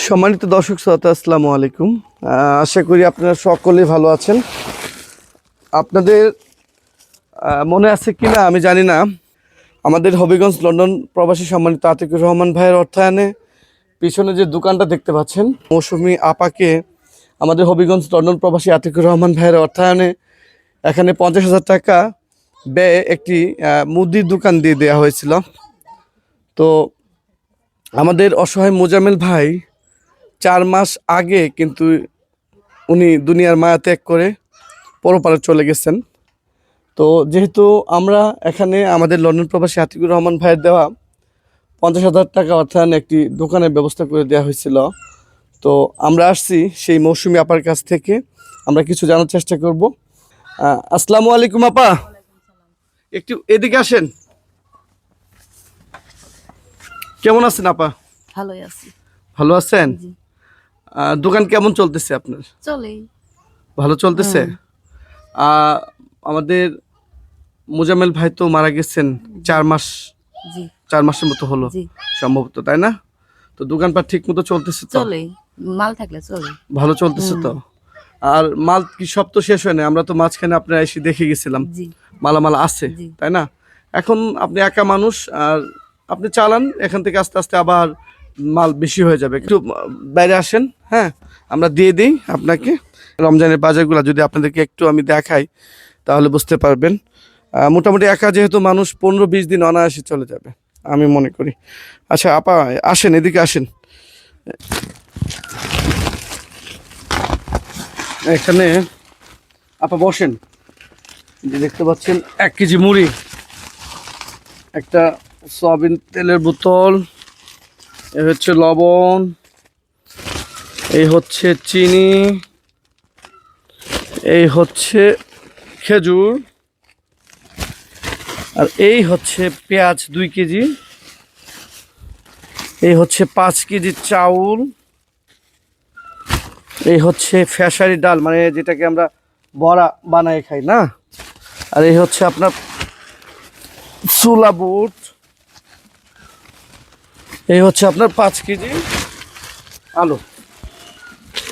সম্মানিত দর্শক শ্রোতা আসসালামু আলাইকুম। আশা করি আপনারা সকলেই ভালো আছেন। আপনাদের মনে আছে কি না আমি জানি না, আমাদের হবিগঞ্জ লন্ডন প্রবাসী সম্মানিত আতিকুর রহমান ভাইয়ের অর্থায়নে পিছনে যে দোকানটা দেখতে পাচ্ছেন, মৌসুমী আপাকে আমাদের হবিগঞ্জ লন্ডন প্রবাসী আতিকুর রহমান ভাইয়ের অর্থায়নে এখানে 50,000 টাকা ব্যয়ে একটি মুদির দোকান দিয়ে দেওয়া হয়েছিল। তো আমাদের অসহায় মোজামেল ভাই 4 মাস আগে কিন্তু উনি দুনিয়ার মায়া ত্যাগ করে পরপারে চলে গেছেন। তো যেহেতু আমরা এখানে আমাদের লন্ডন প্রবাসী আতিকুর রহমান ভাইয়ের দেওয়া 50,000 টাকা অর্থায়নে একটি দোকানের ব্যবস্থা করে দেওয়া হয়েছিল, তো আমরা আসছি সেই মৌসুমী আপার কাছ থেকে আমরা কিছু জানার চেষ্টা করব। আসসালামু আলাইকুম আপা, একটু এদিকে আসেন। কেমন আছেন আপা? ভালোই আছি। ভালো আছেন? জি। দোকান কেমন চলতেছে আপনার? চলেই। ভালো চলতেছে। আমাদের মোজামেল ভাই তো মারা গেছেন 4 মাস, জি 4 মাসের মতো হলো জি সম্ভবত, তাই না? তো দোকানপাট ঠিক মতো চলতেছে তো? চলেই, মাল থাকলে চলে। ভালো চলতেছে তো? আর মাল কি সব তো শেষ হয় না? আমরা তো মাঝখানে আপনারা এসে দেখে গেছিলাম জি মালামাল আছে, জি তাই না? এখন আপনি একা মানুষ আর আপনি চালান, এখান থেকে আস্তে আস্তে আবার মাল বেশি হয়ে যাবে। একটু বাইরে আসেন, হ্যাঁ আমরা দিয়ে দিই আপনাকে রমজানের বাজারগুলো। যদি আপনাদেরকে একটু আমি দেখাই তাহলে বুঝতে পারবেন। মোটামুটি একা যেহেতু মানুষ 15-20 দিন অনায়াসে চলে যাবে আমি মনে করি। আচ্ছা আপা আসেন, এদিকে আসেন। এখানে আপা বসেন। যে দেখতে পাচ্ছেন 1 কেজি মুড়ি, একটা সয়াবিন তেলের বোতল, এ হচ্ছে লবণ, এই হচ্ছে চিনি, এই হচ্ছে খেজুর, আর এই হচ্ছে পেঁয়াজ 2 কেজি, এই হচ্ছে 5 কেজি চাউল, এই হচ্ছে ফেসারি ডাল মানে যেটাকে আমরা বড়া বানায় খাই না, আর এই হচ্ছে আপনার ছোলা বুট, এই হচ্ছে আপনার 5 কেজি আলু।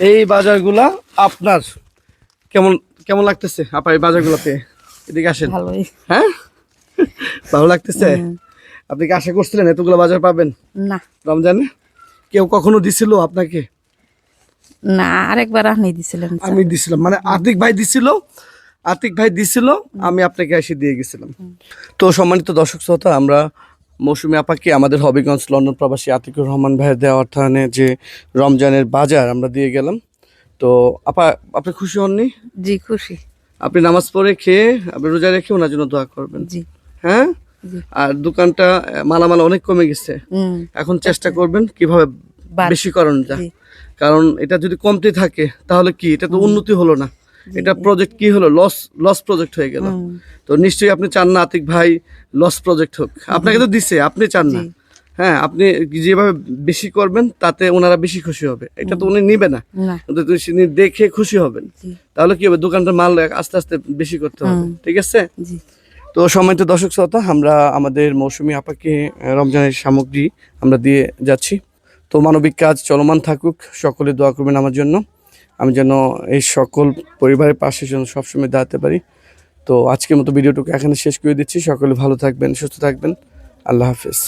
এই বাজারগুলা আপনার কেমন কেমন লাগতেছে আপা এই বাজারগুলো পেয়ে? এদিকে আসেন। ভালোই। হ্যাঁ ভালো লাগতেছে। আপনি কি আশা করছিলেন এতগুলো বাজার পাবেন না রমজানে? কেউ কখনো দিছিল আপনাকে? না, আরেকবার আপনি দিছিলেন। আমি দিছিলাম, মানে আতিক ভাই দিছিল, আমি আপনাকে এসে দিয়ে গেছিলাম। তো সম্মানিত দর্শক শ্রোতা, আমরা মৌসুমী আপাকে আমাদের হবিগঞ্জ লন্ডন প্রবাসী আতিকুর রহমান ভাইয়ের দেওয়া অর্থায়নে যে রমজানের বাজার আমরা দিয়ে গেলাম। তো আপা আপনি খুশি হননি? জি খুশি। আপনি নামাজ পড়ে খেয়ে আপনি রোজা রেখে ওনার জন্য দোয়া করবেন। জি হ্যাঁ, জি আর দোকানটা মালামাল অনেক কমে গেছে, এখন চেষ্টা করবেন কিভাবে বেশি করানো যায়। জি কারণ এটা যদি কমতে থাকে তাহলে কি, এটা তো উন্নতি হলো না, এটা প্রজেক্ট কি হলো, লস প্রজেক্ট হয়ে গেল। তো নিশ্চয়ই আপনি চান না আতিক ভাই লস প্রজেক্ট হোক। আপনাকে তো দিছে, আপনি চান না। হ্যাঁ, আপনি যেভাবে বেশি করবেন তাতে ওনারা বেশি খুশি হবে, এটা তো উনি নিবে না, না কিন্তু তিনি দেখে খুশি হবেন। জি তাহলে কি হবে, দোকানটার মাল আস্তে আস্তে বেশি করতে হবে, ঠিক আছে? জি তো সম্মানিত দর্শক শ্রোতা, আমরা আমাদের মৌসুমী আপাকে রমজানের সামগ্রী আমরা দিয়ে যাচ্ছি। তো মানবিক কাজ চলমান থাকুক, সকলে দোয়া করবেন আমার জন্য, আমি যেন এই সকল পরিবারের পাশে যেন সবসময় দাঁড়াতে পারি। তো আজকের মতো ভিডিওটুকু এখানে শেষ করে দিচ্ছি। সকলে ভালো থাকবেন, সুস্থ থাকবেন। আল্লাহ হাফেজ।